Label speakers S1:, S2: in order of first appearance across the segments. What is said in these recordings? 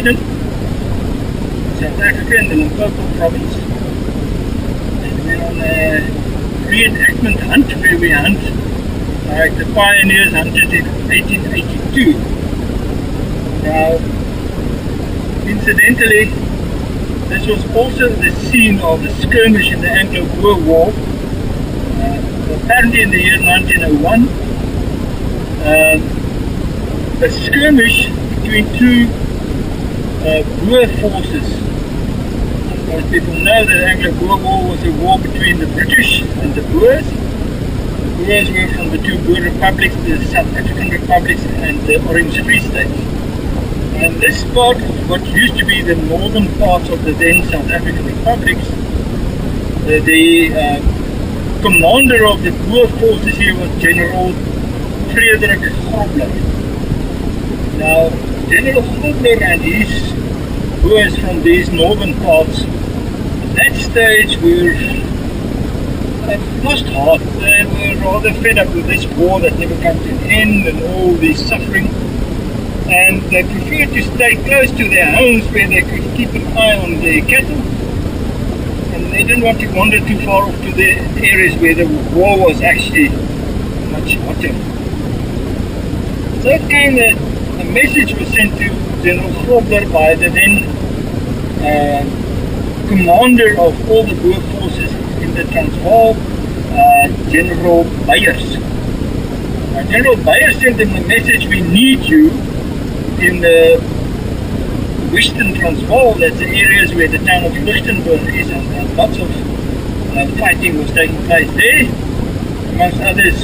S1: Eden, South Africa, in the Limpopo province. And we're on a reenactment hunt where we hunt like the pioneers hunted in 1882. Now, incidentally, this was also the scene of a skirmish in the Anglo-Boer War. Apparently in the year 1901, a skirmish between two Boer forces. Most people know that the Anglo-Boer War was a war between the British and the Boers. The Boers were from the two Boer republics, the South African republics and the Orange Free State. And this part of what used to be the northern parts of the then South African republics, the commander of the Boer forces here was General Frederik Grobler. Now, General Grobler and his Boers from these northern parts at that stage were lost heart. They were rather fed up with this war that never came to an end and all this suffering. And they preferred to stay close to their homes where they could keep an eye on their cattle. And they didn't want to wander too far off to the areas where the war was actually much hotter. So it came that a message was sent to General Grobler by the then commander of all the Boer forces in the Transvaal, General Beyers. General Beyers sent him a message: we need you in the Western Transvaal, that's the areas where the town of Lichtenburg is, and lots of fighting was taking place there. Amongst others,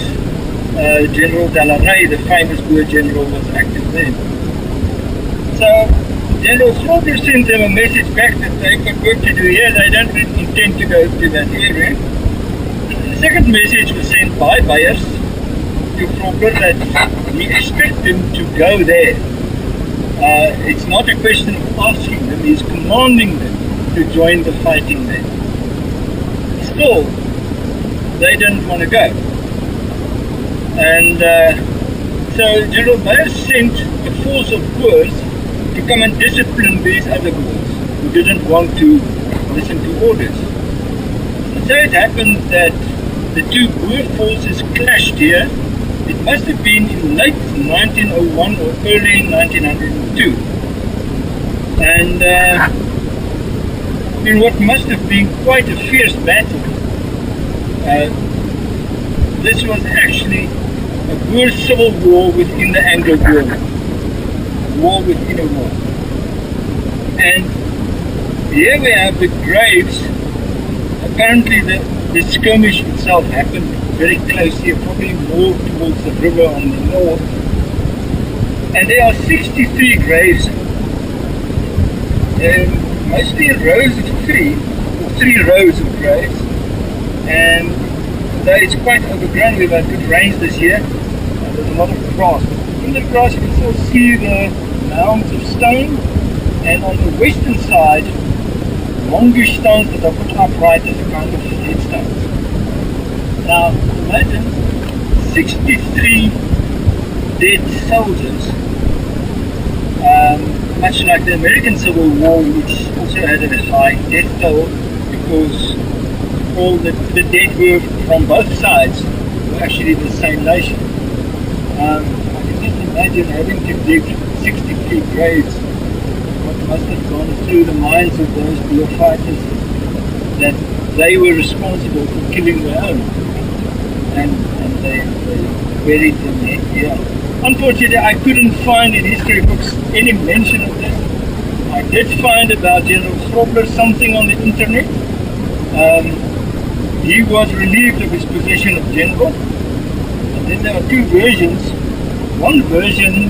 S1: General Dalaray, the famous Boer general, was active there. So General Grobler sent them a message back that they've got work to do here, they don't really intend to go to that area. The second message was sent by Beyers to Grobler that he expects him to go there. It's not a question of asking them, he's commanding them to join the fighting there. Still, they didn't want to go. And so General Beyers sent a force of Boers to come and discipline these other Boers who didn't want to listen to orders. And so it happened that the two Boer forces clashed here. It must have been in late 1901 or early 1902. And in what must have been quite a fierce battle, this was actually a Boer civil war within the Anglo-Boer war within a war. And here we have the graves. Apparently the skirmish itself happened very close here, probably more towards the river on the north. And there are 63 graves, mostly in rows of three, or 3 rows of graves. And though it's quite overgrown, we've had good rains this year, there's a lot of grass. In the grass you can still see the mounds of stone, and on the western side, longish stones that are put upright as a kind of headstones. Now, imagine 63 dead soldiers, much like the American Civil War, which also had a high death toll because all the dead were from both sides were actually the same nation. I can just imagine having to dig 63 graves, what must have gone through the minds of those Boer fighters, that they were responsible for killing their own. And they buried them here. Unfortunately, I couldn't find in history books any mention of this. I did find about General Grobler something on the internet. He was relieved of his position of general. And then there are 2 versions. One version,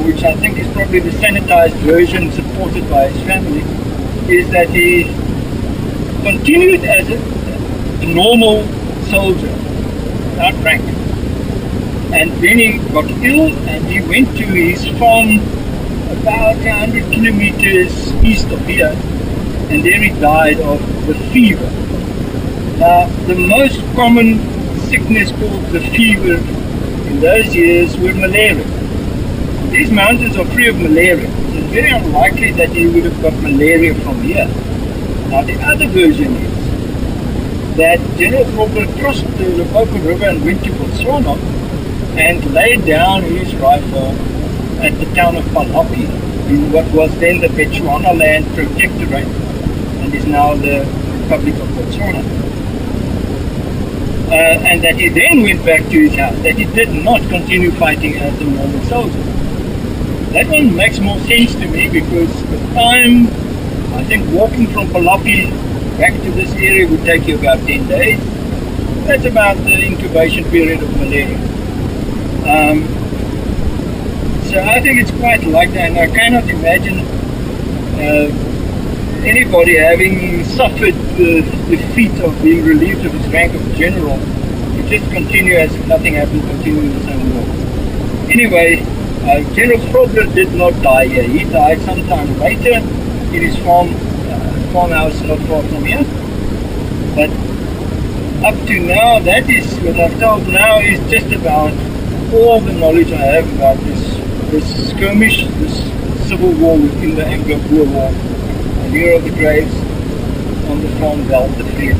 S1: which I think is probably the sanitized version supported by his family, is that he continued as a normal soldier without rank, and then he got ill and he went to his farm about 100 kilometers east of here, and there he died of the fever. Now, the most common sickness called the fever in those years were malaria. These mountains are free of malaria. It's a very unlikely that he would have got malaria from here. Now the other version is that General Grobler crossed the Limpopo River and went to Botswana and laid down his rifle at the town of Palapi in what was then the Bechuanaland Protectorate and is now the Republic of Botswana. And that he then went back to his house, that he did not continue fighting as a normal soldier. That one makes more sense to me because the time, I think walking from Palapi back to this area would take you about 10 days. That's about the incubation period of malaria. So I think it's quite like that, and I cannot imagine anybody having suffered the defeat of being relieved of his rank of general to just continue as if nothing happened, continue in the same war. Anyway, General Grobler did not die here. He died sometime later in his farmhouse not far from here. But up to now, that is what I've told now is just about all the knowledge I have about this skirmish, this civil war within the Anglo-Boer War. And here are the graves on the farm belt, the Vrede.